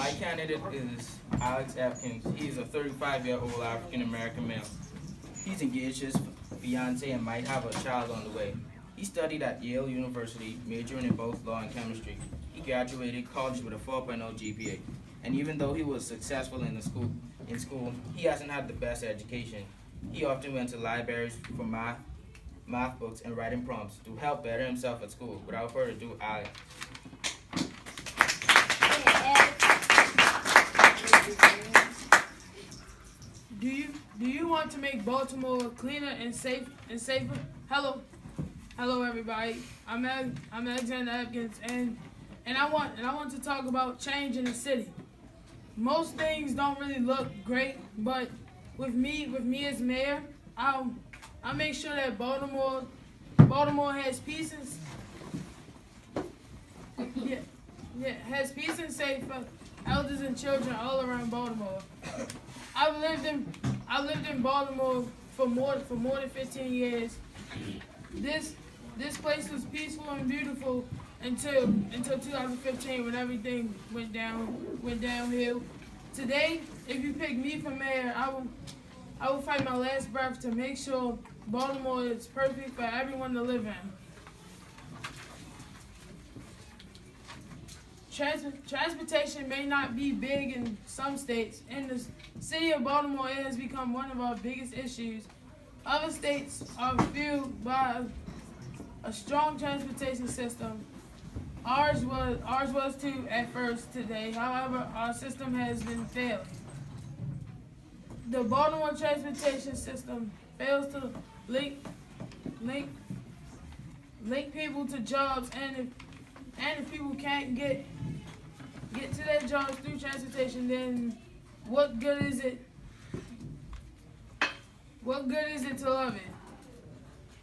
My candidate is Alex Atkins. He is a 35-year-old African-American male. He's engaged his fiance and might have a child on the way. He studied at Yale University, majoring in both law and chemistry. He graduated college with a 4.0 GPA. And even though he was successful in school, he hasn't had the best education. He often went to libraries for math books and writing prompts to help better himself at school. Without further ado, Alex. Do you want to make Baltimore cleaner and safer? Hello everybody. I'm Alexander Atkins and I want to talk about change in the city. Most things don't really look great, but with me as mayor, I'll make sure that Baltimore has peace and has peace and safe for elders and children all around Baltimore. I've lived in Baltimore for more than 15 years. This place was peaceful and beautiful until 2015 when everything went downhill. Today, if you pick me for mayor, I will fight my last breath to make sure Baltimore is perfect for everyone to live in. Transportation may not be big in some states. In the city of Baltimore, it has become one of our biggest issues. Other states are fueled by a strong transportation system. Ours was too at first today. However, our system has been failing. The Baltimore transportation system fails to link people to jobs, and if people can't get to their jobs through transportation, then what good is it? What good is it to love it?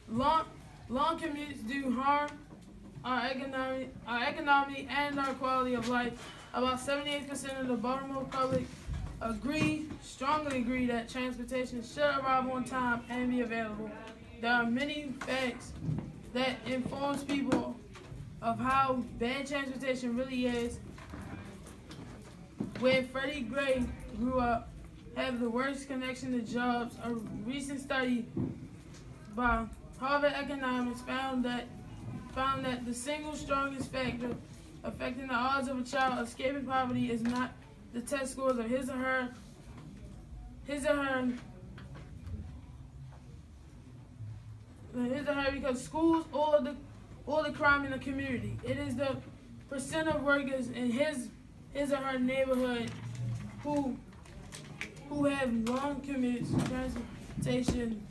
Long commutes do harm our economy and our quality of life. About 78% of the Baltimore public strongly agree that transportation should arrive on time and be available. There are many facts that informs people of how bad transportation really is. Where Freddie Gray grew up, have the worst connection to jobs. A recent study by Harvard Economics found that the single strongest factor affecting the odds of a child escaping poverty is not the test scores of his or her because schools all the crime in the community. It is the percent of workers in his or her neighborhood who have long commutes. Transportation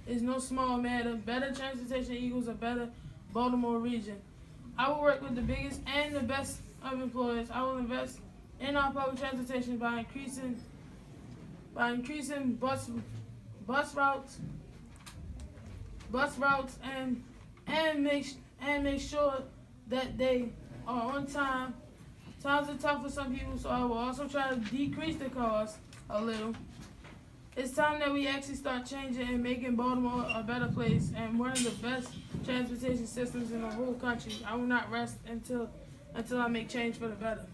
is no small matter. Better transportation equals a better Baltimore region. I will work with the biggest and the best of employers. I will invest in our public transportation by increasing bus routes and make sure that they are on time. Times are tough for some people, so I will also try to decrease the cost a little. It's time that we actually start changing and making Baltimore a better place and one of the best transportation systems in the whole country. I will not rest until I make change for the better.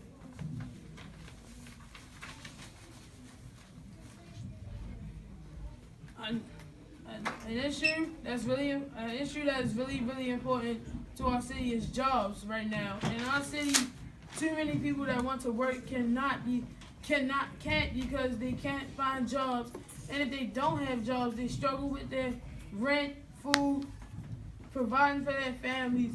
An issue that is really important to our city is jobs right now. In our city, too many people that want to work can't because they can't find jobs. And if they don't have jobs, they struggle with their rent, food, providing for their families.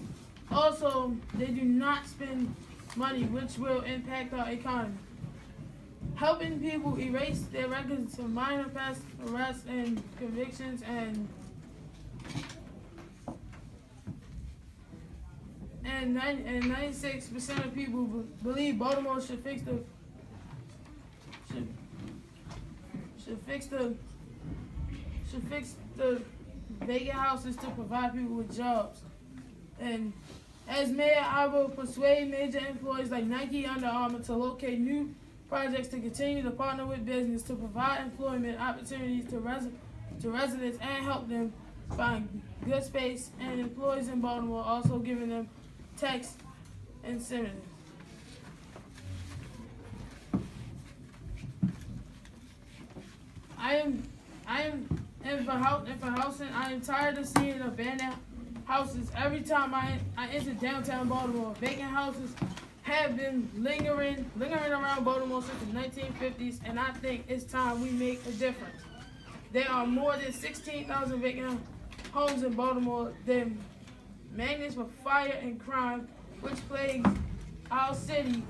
Also, they do not spend money, which will impact our economy. Helping people erase their records of minor past arrests and convictions and 96% of people believe Baltimore should fix the vacant houses to provide people with jobs. And as mayor, I will persuade major employers like Nike, Under Armour to locate new projects to continue to partner with business to provide employment opportunities to residents and help them find good space and employees in Baltimore, also giving them tax incentives. I am and for housing. I am tired of seeing abandoned houses every time I enter downtown Baltimore. Vacant houses have been lingering around Baltimore since the 1950s, and I think it's time we make a difference. There are more than 16,000 vacant homes in Baltimore. They're magnets for fire and crime, which plagues our city.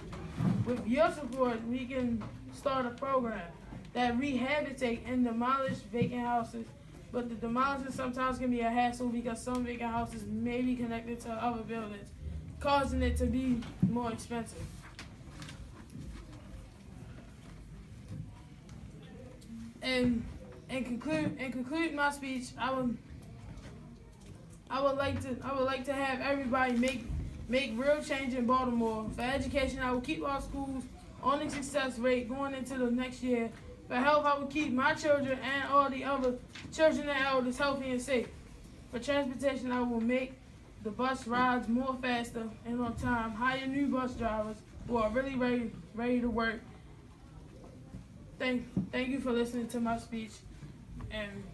With your support, we can start a program that rehabilitate and demolish vacant houses. But the demolition sometimes can be a hassle because some vacant houses may be connected to other buildings, causing it to be more expensive. And conclude my speech, I would like to have everybody make real change in Baltimore. For education, I will keep our schools on the success rate going into the next year. For health, I will keep my children and all the other children and elders healthy and safe. For transportation, I will make the bus rides more faster and on time. Hire new bus drivers who are really ready to work. Thank you for listening to my speech, and